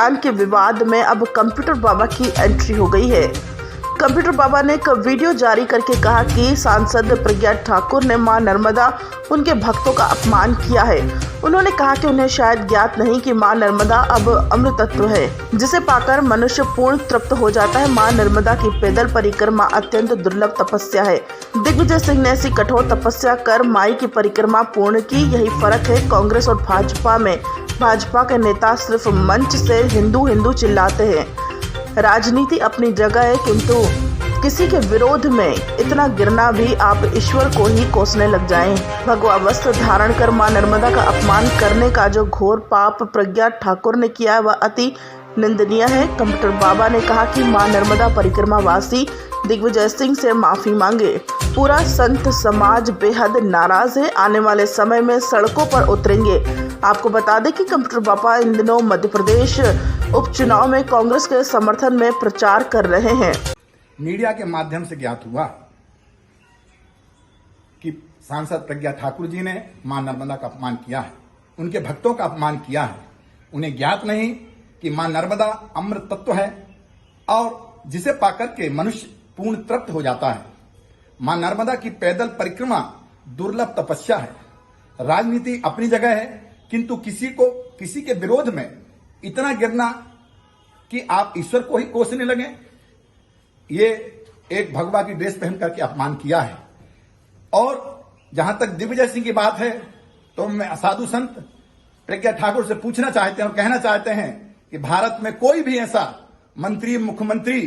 बयान के विवाद में अब कंप्यूटर बाबा की एंट्री हो गई है। कंप्यूटर बाबा ने एक वीडियो जारी करके कहा कि सांसद प्रज्ञा ठाकुर ने मां नर्मदा उनके भक्तों का अपमान किया है। उन्होंने कहा कि उन्हें शायद ज्ञात नहीं कि मां नर्मदा अब अमृत तत्व है, जिसे पाकर मनुष्य पूर्ण तृप्त हो जाता है। मां नर्मदा की पैदल परिक्रमा अत्यंत दुर्लभ तपस्या है। दिग्विजय सिंह ने ऐसी कठोर तपस्या कर माई की परिक्रमा पूर्ण की। यही फर्क है कांग्रेस और भाजपा में। भाजपा के नेता सिर्फ मंच से हिंदू हिंदू चिल्लाते हैं। राजनीति अपनी जगह है, किंतु किसी के विरोध में इतना गिरना भी आप ईश्वर को ही कोसने लग जाएं। भगवा वस्त्र धारण कर मां नर्मदा का अपमान करने का जो घोर पाप प्रज्ञा ठाकुर ने किया है वह अति निंदनीय है। कंप्यूटर बाबा ने कहा कि मां नर्मदा परिक्रमा वासी दिग्विजय सिंह से माफी मांगे। पूरा संत समाज बेहद नाराज है। आने वाले समय में सड़कों पर उतरेंगे। आपको बता दें कि कंप्यूटर बाबा इन दिनों मध्य प्रदेश उपचुनाव में कांग्रेस के समर्थन में प्रचार कर रहे हैं। मीडिया के माध्यम से ज्ञात हुआ कि सांसद प्रज्ञा ठाकुर जी ने मां नर्मदा का अपमान किया है, उनके भक्तों का अपमान किया है। उन्हें ज्ञात नहीं कि मां नर्मदा अमृत तत्व है और जिसे पाकर के मनुष्य पूर्ण तृप्त हो जाता है। मां नर्मदा की पैदल परिक्रमा दुर्लभ तपस्या है। राजनीति अपनी जगह है, किंतु किसी के विरोध में इतना गिरना कि आप ईश्वर को ही कोसने लगे, ये एक भगवा की ड्रेस पहन करके अपमान किया है। और जहां तक दिग्विजय सिंह की बात है तो मैं साधु संत प्रज्ञा ठाकुर से पूछना चाहते हैं और कहना चाहते हैं कि भारत में कोई भी ऐसा मंत्री, मुख्यमंत्री,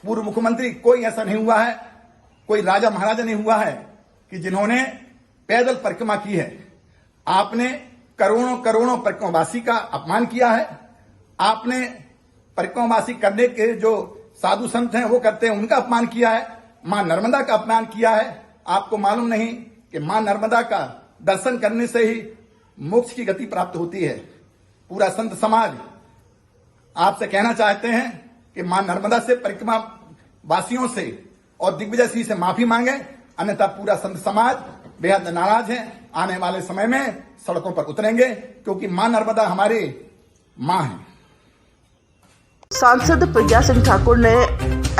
पूर्व मुख्यमंत्री कोई ऐसा नहीं हुआ है, कोई राजा महाराजा नहीं हुआ है कि जिन्होंने पैदल परिक्रमा की है। आपने करोड़ों करोड़ों परिक्रमावासी का अपमान किया है। आपने परिक्रमावासी करने के जो साधु संत हैं वो करते हैं, उनका अपमान किया है। मां नर्मदा का अपमान किया है। आपको मालूम नहीं कि मां नर्मदा का दर्शन करने से ही मोक्ष की गति प्राप्त होती है। पूरा संत समाज आपसे कहना चाहते हैं कि मां नर्मदा से परिक्रमा वासियों से और दिग्विजय सिंह से माफी मांगे, अन्यथा पूरा संत समाज बेहद नाराज है। आने वाले समय में सड़कों पर उतरेंगे, क्योंकि मां नर्मदा हमारी मां है। सांसद प्रज्ञा सिंह ठाकुर ने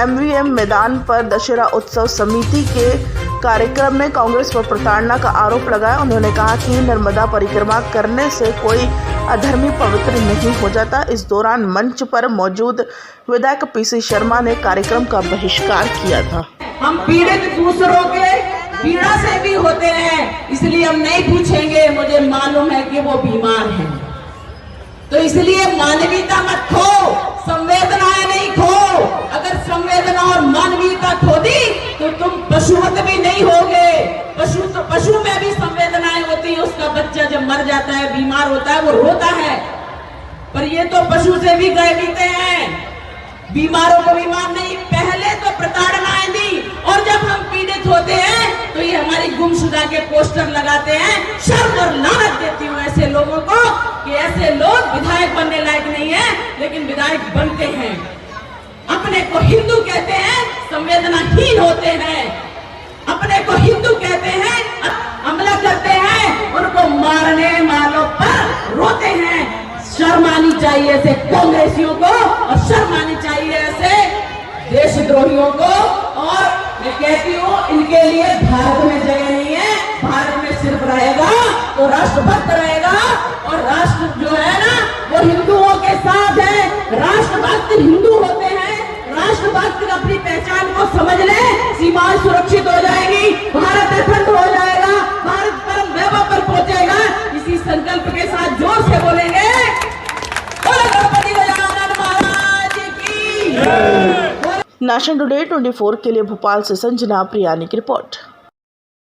MVM मैदान पर दशहरा उत्सव समिति के कार्यक्रम में कांग्रेस पर प्रताड़ना का आरोप लगाया। उन्होंने कहा कि नर्मदा परिक्रमा करने से कोई अधर्मी पवित्र नहीं हो जाता। इस दौरान मंच पर मौजूद विधायक PC शर्मा ने कार्यक्रम का बहिष्कार किया था। हम पीड़ित दूसरों के पीड़ा से भी होते हैं, इसलिए हम नहीं पूछेंगे। मुझे मालूम है कि वो बीमार हैं, तो इसलिए मानवीयता मत खो, संवेदनाएं नहीं खो। अगर संवेदना और मानवीयता खो दी तो तुम पशुवत भी नहीं होगे। पशु में भी संवेदनाएं होती है। उसका बच्चा जब मर जाता है, बीमार होता है, वो रोता है, पर ये तो पशु से भी गए बीते हैं। बीमारों को बीमार नहीं, पहले तो प्रताड़नाएं दी, और जब हम पीड़ित होते हैं तो ये हमारी गुमशुदा के पोस्टर लगाते हैं। शर्म और लानत देती हूँ ऐसे लोगों को कि ऐसे लोग विधायक बनने लायक नहीं है, लेकिन विधायक बनते हैं। अपने को हिंदू कहते हैं, संवेदनाहीन होते हैं। अपने को हिंदू कहते हैं, हमला करते हैं, उनको मारने वालों पर रोते हैं। शर्म आनी चाहिए ऐसे कांग्रेसियों को, और शर्म आनी चाहिए ऐसे देशद्रोहियों को। और मैं कहती हूँ, इनके लिए भारत में जगह नहीं है। भारत में सिर्फ रहेगा तो राष्ट्रभक्त रहेगा, और राष्ट्र जो है ना वो हिंदुओं के साथ है। राष्ट्रभक्त हिंदू होते हैं। राष्ट्रभक्त अपनी पहचान को समझ ले, सीमाएं सुरक्षित हो जाएगी, भारत अखंड हो जाएगा, भारत परम वैभव पर पहुंचेगा। इसी संकल्प के साथ जोर से बोलेंगे, गणपति गजानन महाराज की। नेशन टुडे 24 के लिए भोपाल से संजना प्रियानी की रिपोर्ट।